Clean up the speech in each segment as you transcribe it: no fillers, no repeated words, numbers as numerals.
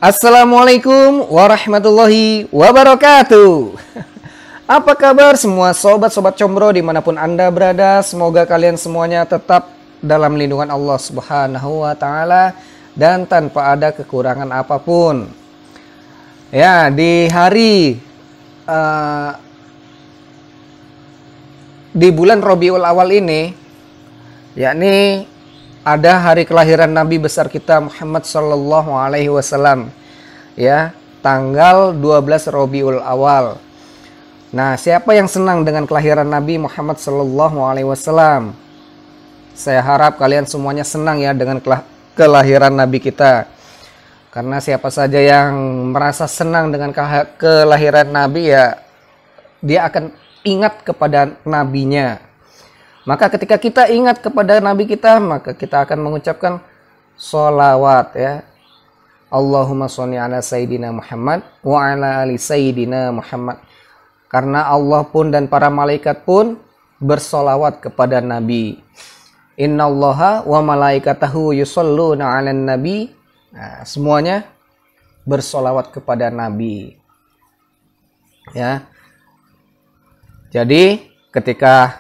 Assalamualaikum warahmatullahi wabarakatuh. Apa kabar semua sobat-sobat combro dimanapun Anda berada? Semoga kalian semuanya tetap dalam lindungan Allah Subhanahu wa Ta'ala dan tanpa ada kekurangan apapun. Ya, di hari di bulan Rabiul Awal ini, yakni ada hari kelahiran Nabi besar kita Muhammad Sallallahu Alaihi Wasallam, ya, tanggal 12 Rabiul Awal. Nah, siapa yang senang dengan kelahiran Nabi Muhammad Sallallahu Alaihi Wasallam? Saya harap kalian semuanya senang ya dengan kelahiran Nabi kita. Karena siapa saja yang merasa senang dengan kelahiran Nabi, ya dia akan ingat kepada nabinya. Maka ketika kita ingat kepada Nabi kita, maka kita akan mengucapkan sholawat, ya. Allahumma sholli ala Sayyidina Muhammad wa ala ali Sayyidina Muhammad. Karena Allah pun dan para malaikat pun bersolawat kepada Nabi. Innallaha wa malaikatahu yusholluna ala nabi. Nah, semuanya bersolawat kepada Nabi. Ya. Jadi ketika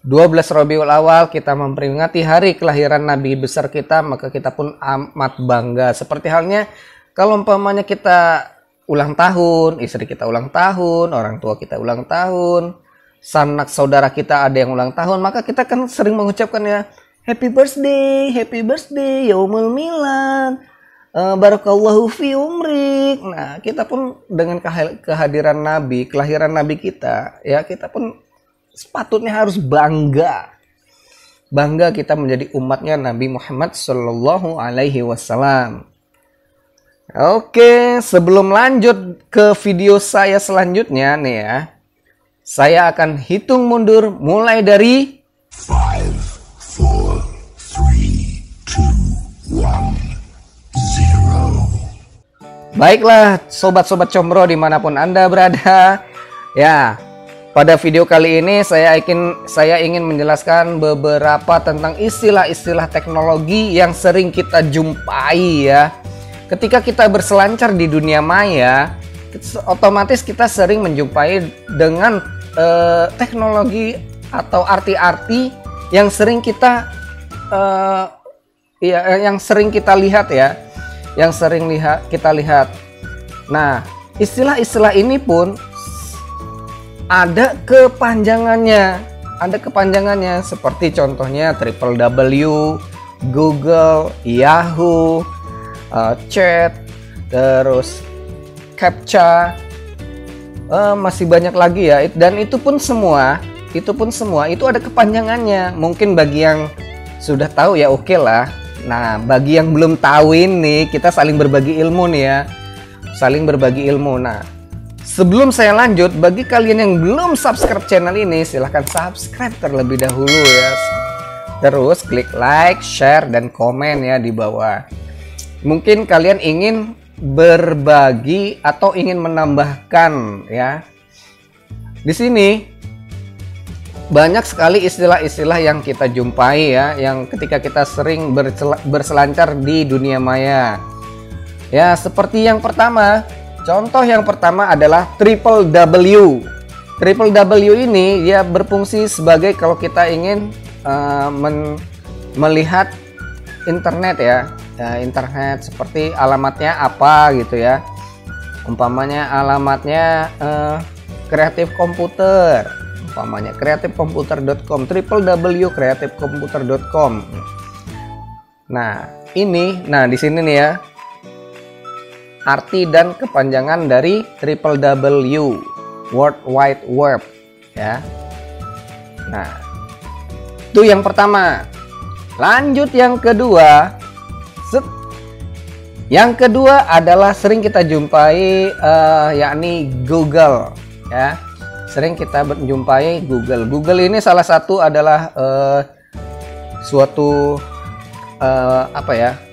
12 Rabiul Awal kita memperingati hari kelahiran Nabi besar kita, maka kita pun amat bangga. Seperti halnya kalau umpamanya kita ulang tahun, istri kita ulang tahun, orang tua kita ulang tahun, sanak saudara kita ada yang ulang tahun, maka kita kan sering mengucapkan ya happy birthday, yaumul milad, barakallahu fi umrik. Nah, kita pun dengan kehadiran Nabi, kelahiran Nabi kita, ya kita pun sepatutnya harus bangga kita menjadi umatnya Nabi Muhammad Sallallahu Alaihi Wasallam. Oke, sebelum lanjut ke video saya selanjutnya nih ya, saya akan hitung mundur mulai dari 5, 4, 3, 2, 1, 0. Baiklah sobat-sobat combro dimanapun Anda berada, ya. Pada video kali ini saya ingin menjelaskan beberapa tentang istilah-istilah teknologi yang sering kita jumpai ya. Ketika kita berselancar di dunia maya, otomatis kita sering menjumpai dengan teknologi atau arti-arti yang sering kita lihat ya, kita lihat. Nah, istilah-istilah ini pun ada kepanjangannya seperti contohnya www, Google, Yahoo, chat, terus captcha, masih banyak lagi ya. Dan itu pun semua itu ada kepanjangannya. Mungkin bagi yang sudah tahu ya oke lah. Nah, bagi yang belum tahu ini kita saling berbagi ilmu nih ya, Nah, sebelum saya lanjut, bagi kalian yang belum subscribe channel ini, silahkan subscribe terlebih dahulu ya. Terus klik like, share, dan komen ya di bawah. Mungkin kalian ingin berbagi atau ingin menambahkan ya. Di sini banyak sekali istilah-istilah yang kita jumpai ya, yang ketika kita sering berselancar di dunia maya. Ya, seperti yang pertama. Contoh yang pertama adalah www. Www ini ya berfungsi sebagai kalau kita ingin melihat internet ya. Internet seperti alamatnya apa gitu ya. Umpamanya alamatnya kreatif komputer. Umpamanya kreatifkomputer.com, www.kreatifkomputer.com. Nah, di sini nih ya. Arti dan kepanjangan dari www, World Wide Web ya. Nah, itu yang pertama. Lanjut yang kedua. Yang kedua adalah sering kita jumpai yakni Google ya. Sering kita menjumpai Google. Google ini salah satu adalah suatu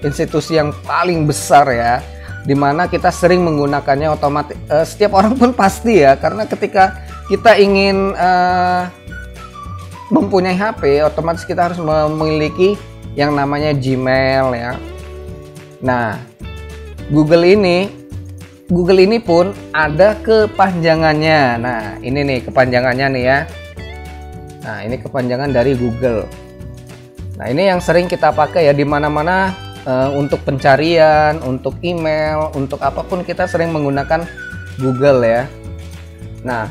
institusi yang paling besar ya, dimana kita sering menggunakannya otomatis. Setiap orang pun pasti ya, karena ketika kita ingin mempunyai HP, otomatis kita harus memiliki yang namanya Gmail ya. Nah, Google ini pun ada kepanjangannya. Nah, ini nih kepanjangannya nih ya. Nah, ini kepanjangan dari Google. Nah, ini yang sering kita pakai ya di mana-mana, untuk pencarian, untuk email, untuk apapun kita sering menggunakan Google ya. Nah,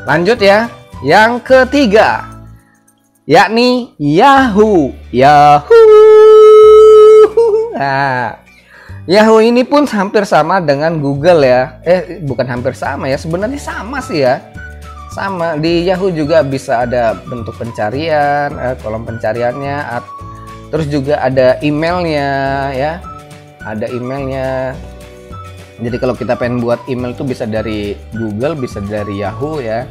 lanjut ya. Yang ketiga, yakni Yahoo. Nah, Yahoo ini pun hampir sama dengan Google ya. Bukan hampir sama ya, sebenarnya sama sih ya. Sama, di Yahoo juga bisa ada bentuk pencarian, kolom pencariannya, terus juga ada emailnya ya. Ada emailnya. Jadi kalau kita pengen buat email tuh bisa dari Google, bisa dari Yahoo ya.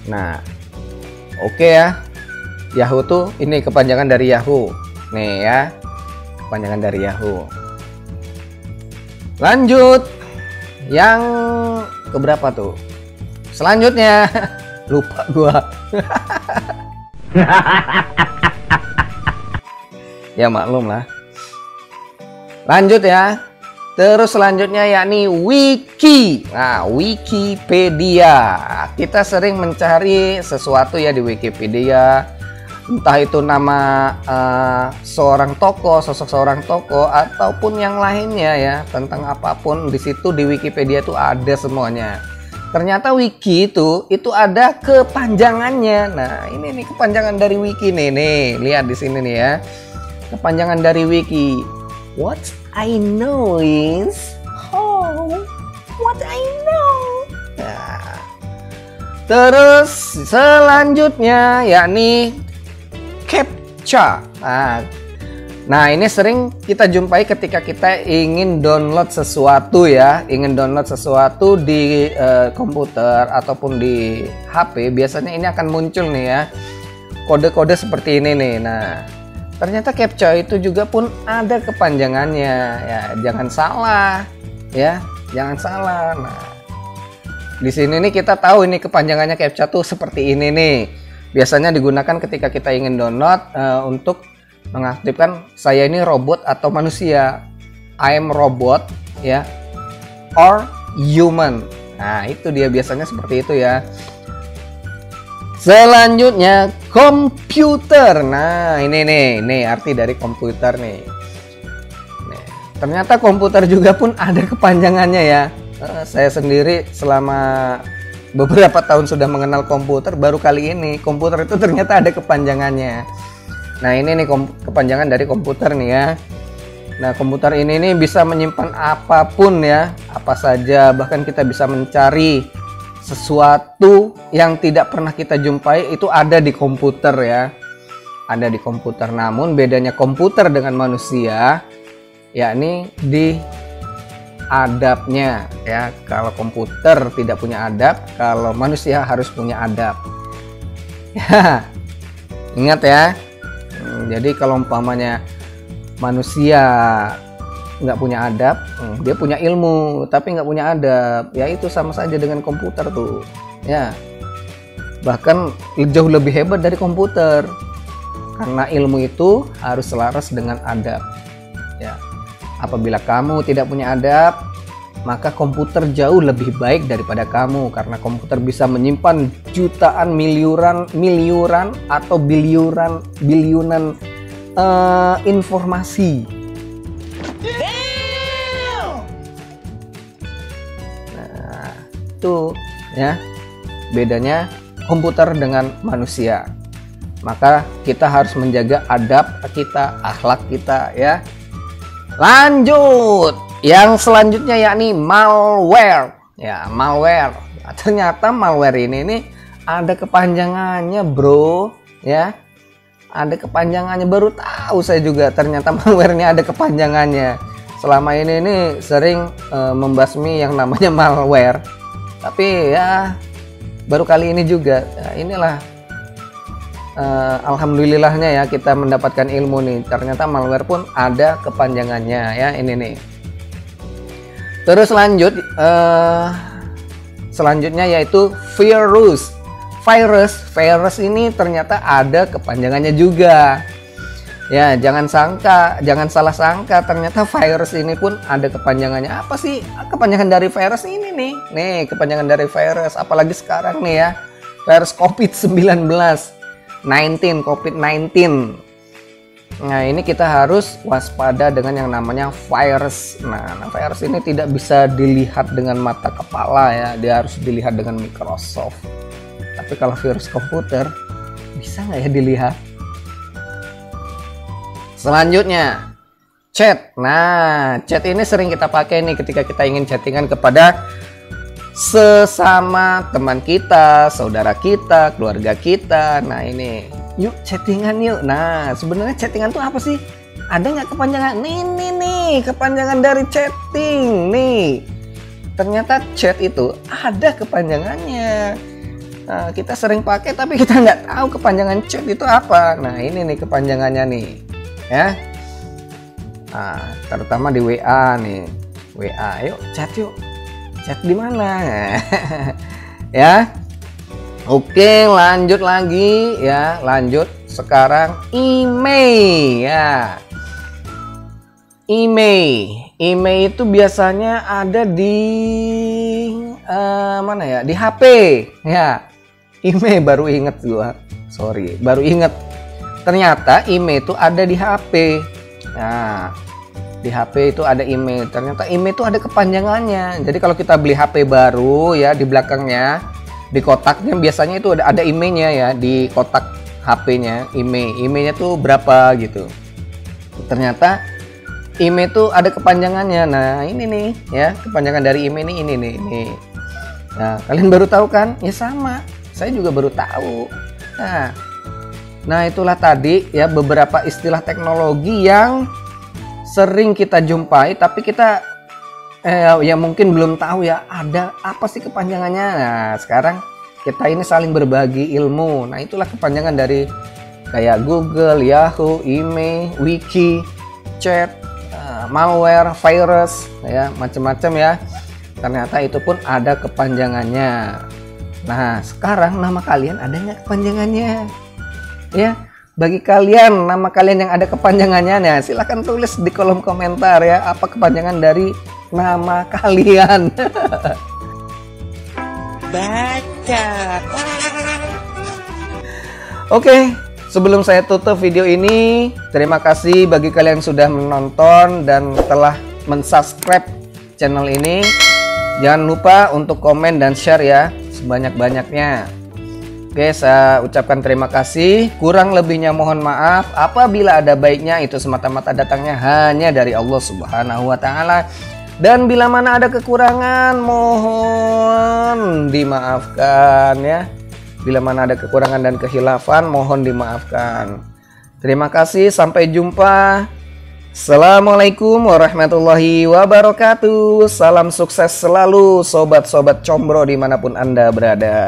Nah, oke ya. Yahoo tuh ini kepanjangan dari Yahoo. Nih ya. Kepanjangan dari Yahoo. Lanjut, yang keberapa tuh? Selanjutnya, lupa gua. Ya maklum lah. Lanjut ya. Terus selanjutnya yakni Wiki. Nah, Wikipedia. Kita sering mencari sesuatu ya di Wikipedia. Entah itu nama seorang tokoh, sosok seorang tokoh, ataupun yang lainnya ya, tentang apapun di situ di Wikipedia itu ada semuanya. Ternyata wiki itu ada kepanjangannya. Nah, ini nih kepanjangan dari wiki nih, lihat di sini nih ya. Kepanjangan dari wiki. What I know is what I know. Nah, terus selanjutnya yakni CAPTCHA. Nah, ini sering kita jumpai ketika kita ingin download sesuatu ya, ingin download sesuatu di komputer ataupun di HP. Biasanya ini akan muncul nih ya, kode-kode seperti ini nih. Nah, ternyata CAPTCHA itu juga pun ada kepanjangannya ya, jangan salah ya, jangan salah. Nah, di sini nih kita tahu ini kepanjangannya CAPTCHA tuh seperti ini nih. Biasanya digunakan ketika kita ingin download untuk mengaktifkan saya ini robot atau manusia. I am robot ya, or human. Nah, itu dia biasanya seperti itu ya. Selanjutnya komputer. Nah, ini arti dari komputer nih. Nih, ternyata komputer juga pun ada kepanjangannya ya. Saya sendiri selama beberapa tahun sudah mengenal komputer, baru kali ini komputer itu ternyata ada kepanjangannya. Nah, ini nih kepanjangan dari komputer nih ya. Nah, komputer ini nih bisa menyimpan apapun ya, apa saja, bahkan kita bisa mencari sesuatu yang tidak pernah kita jumpai itu ada di komputer ya. Ada di komputer. Namun bedanya komputer dengan manusia yakni di adabnya ya. Kalau komputer tidak punya adab, kalau manusia harus punya adab. Ya, ingat ya. Jadi kalau umpamanya manusia nggak punya adab, dia punya ilmu tapi nggak punya adab, ya itu sama saja dengan komputer tuh ya. Bahkan jauh lebih hebat dari komputer, karena ilmu itu harus selaras dengan adab ya. Apabila kamu tidak punya adab, maka komputer jauh lebih baik daripada kamu, karena komputer bisa menyimpan jutaan, miliuran atau biliunan informasi. Nah, itu ya bedanya komputer dengan manusia. Maka kita harus menjaga adab kita, akhlak kita ya. Lanjut, yang selanjutnya yakni malware. Ya, malware. Ternyata malware ini nih ada kepanjangannya, bro. Ya, ada kepanjangannya. Baru tahu saya juga ternyata malware-nya ada kepanjangannya. Selama ini sering membasmi yang namanya malware. Tapi ya baru kali ini juga. Ya, inilah alhamdulillahnya ya kita mendapatkan ilmu nih. Ternyata malware pun ada kepanjangannya ya, ini nih. Terus lanjut selanjutnya yaitu virus ini ternyata ada kepanjangannya juga. Ya, jangan salah sangka, ternyata virus ini pun ada kepanjangannya. Apa sih kepanjangan dari virus ini nih? Nih, kepanjangan dari virus, apalagi sekarang nih ya, virus COVID-19, COVID-19. Nah, ini kita harus waspada dengan yang namanya virus. Nah, virus ini tidak bisa dilihat dengan mata kepala ya, dia harus dilihat dengan Microsoft. Tapi kalau virus komputer, bisa nggak ya dilihat? Selanjutnya, chat. Nah, chat ini sering kita pakai nih ketika kita ingin chattingan kepada sesama teman kita, saudara kita, keluarga kita. Nah, ini, yuk chattingan yuk. Nah, sebenarnya chattingan tuh apa sih? Ada nggak kepanjangan? Nih, kepanjangan dari chatting. Nih, ternyata chat itu ada kepanjangannya. Nah, kita sering pakai tapi kita nggak tahu kepanjangan chat itu apa. Nah, ini nih kepanjangannya nih. Ya, nah, terutama di WA nih, WA, yuk chat di mana? Ya, oke, lanjut lagi ya, lanjut sekarang email ya, email itu biasanya ada di mana ya, di HP ya, email baru inget gua, sorry, baru inget. Ternyata email itu ada di HP. Nah, di HP itu ada email. Ternyata email itu ada kepanjangannya. Jadi kalau kita beli HP baru ya, di belakangnya, di kotaknya biasanya itu ada emailnya ya, di kotak HP-nya, emailnya tuh berapa gitu. Ternyata email itu ada kepanjangannya. Nah, ini nih ya, kepanjangan dari email ini nih. Nah, kalian baru tahu kan? Ya sama. Saya juga baru tahu. Nah, itulah tadi ya beberapa istilah teknologi yang sering kita jumpai tapi kita ya mungkin belum tahu ya ada apa sih kepanjangannya. Nah, sekarang kita ini saling berbagi ilmu. Nah, itulah kepanjangan dari kayak Google, Yahoo, email, wiki, chat, malware, virus ya, macam-macam ya. Ternyata itu pun ada kepanjangannya. Nah, sekarang nama kalian ada nggak kepanjangannya? Ya, bagi kalian nama kalian yang ada kepanjangannya, nah silahkan tulis di kolom komentar ya, apa kepanjangan dari nama kalian. Baca. Oke, sebelum saya tutup video ini, terima kasih bagi kalian yang sudah menonton dan telah mensubscribe channel ini. Jangan lupa untuk komen dan share ya, sebanyak-banyaknya. Oke, saya ucapkan terima kasih. Kurang lebihnya mohon maaf. Apabila ada baiknya, itu semata-mata datangnya hanya dari Allah Subhanahu wa Ta'ala. Dan bila mana ada kekurangan, mohon dimaafkan ya. Bila mana ada kekurangan dan kehilafan, mohon dimaafkan. Terima kasih, sampai jumpa. Assalamualaikum warahmatullahi wabarakatuh. Salam sukses selalu sobat-sobat combro dimanapun Anda berada.